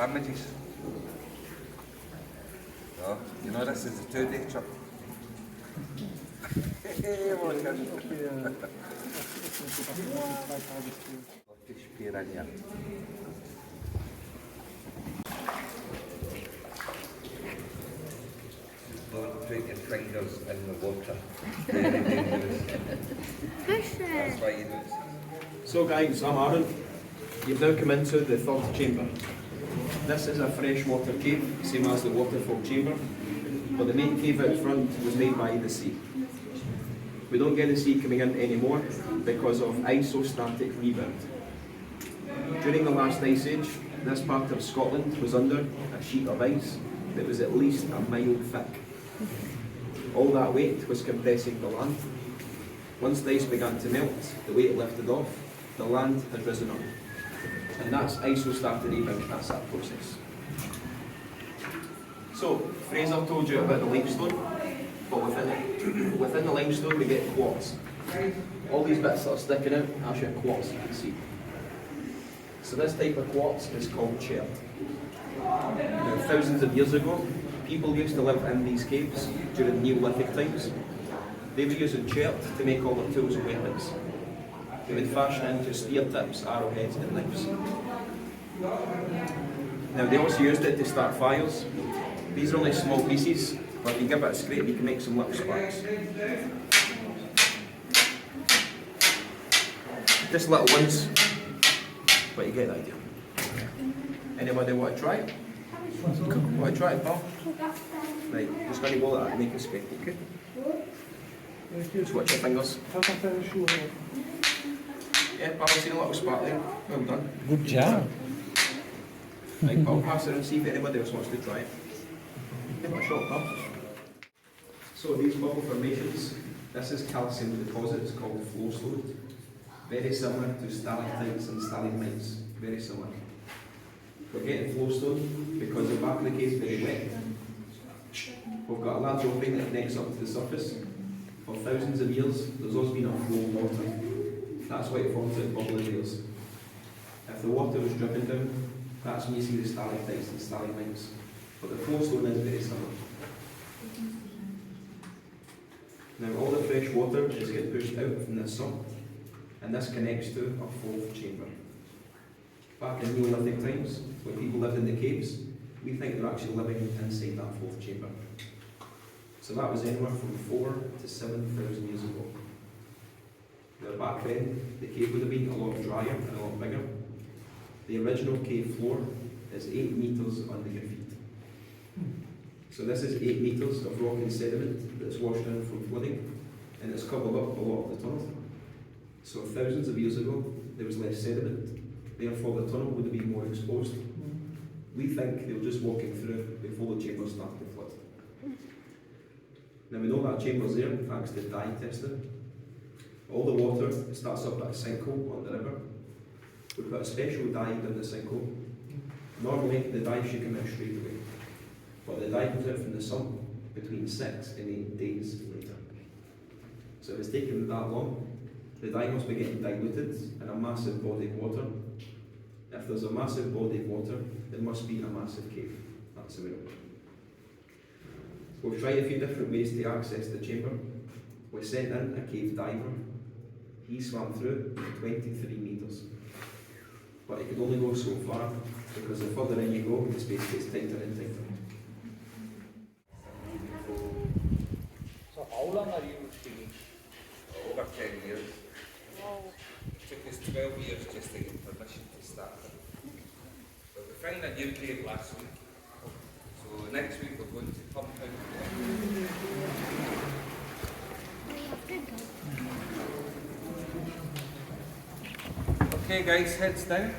sandwiches. So, you know this is a 2-day trip. Fish piranha. Don't put your fingers in the water. Very dangerous. That's why you do it. So guys, I'm Aaron. You've now come into the third chamber. This is a freshwater cave, same as the waterfall chamber, but the main cave out front was made by the sea. We don't get the sea coming in anymore because of isostatic rebuild. During the last ice age, this part of Scotland was under a sheet of ice that was at least a mile thick. All that weight was compressing the land. Once the ice began to melt, the weight lifted off, the land had risen up. And that's isostatic rebuild, that's that process. So, Fraser told you about the limestone, but within the limestone we get quartz. All these bits that are sticking out are actually quartz, you can see. So this type of quartz is called chert. Now, thousands of years ago, people used to live in these caves during Neolithic times. They were using chert to make all their tools and weapons. They would fashion into spear tips, arrowheads and knives. Now they also used it to start fires. These are only small pieces, but if you give it a scrape you can make some little sparks. Just little ones, but you get the idea. Anybody want to try it? Want to try it, pal? Right, just going to go like that and make a scrape, okay? Just watch your fingers. Yeah, pal, I've seen a little spark there. Well done. Good job. Right, I'll pass it and see if anybody else wants to try it. Give it a shot, pal. So these bubble formations, this is calcium deposits called flowstone. Very similar to stalactites and stalagmites. Very similar. We're getting flowstone because the back of the cave is very wet. We've got a large opening that connects up to the surface. For thousands of years, there's always been a flow of water. That's why it forms out bubbly layers. If the water was dripping down, that's when you see the stalactites and stalagmites. But the flowstone is very similar. Now all the fresh water is getting pushed out from this sump, and this connects to a fourth chamber. Back in Neolithic times, when people lived in the caves, we think they're actually living inside that fourth chamber. So that was anywhere from 4,000 to 7,000 years ago. Now back then, the cave would have been a lot drier and a lot bigger. The original cave floor is 8 metres under your feet. So this is 8 metres of rock and sediment that's washed in from flooding, and it's covered up a lot of the tunnel. So thousands of years ago, there was less sediment, therefore the tunnel would have been more exposed. We think they were just walking through before the chamber started to flood. Now we know that chamber's there thanks to dye testing. All the water starts up at a sinkhole on the river. We put a special dye down the sinkhole. Normally the dye should come out straight away, but the dye comes out from the sump between 6 and 8 days later. So if it's taken that long, the dye must be getting diluted in a massive body of water. If there's a massive body of water, there must be a massive cave. That's the way. We've tried a few different ways to access the chamber. We sent in a cave diver. He swam through 23 metres. But he could only go so far because the further in you go, the space gets tighter and tighter. So how long are you digging? Over 10 years. It took us 12 years just to get permission to start. But we found a new cave last week. So next week we're going to pump out. Okay guys, heads down.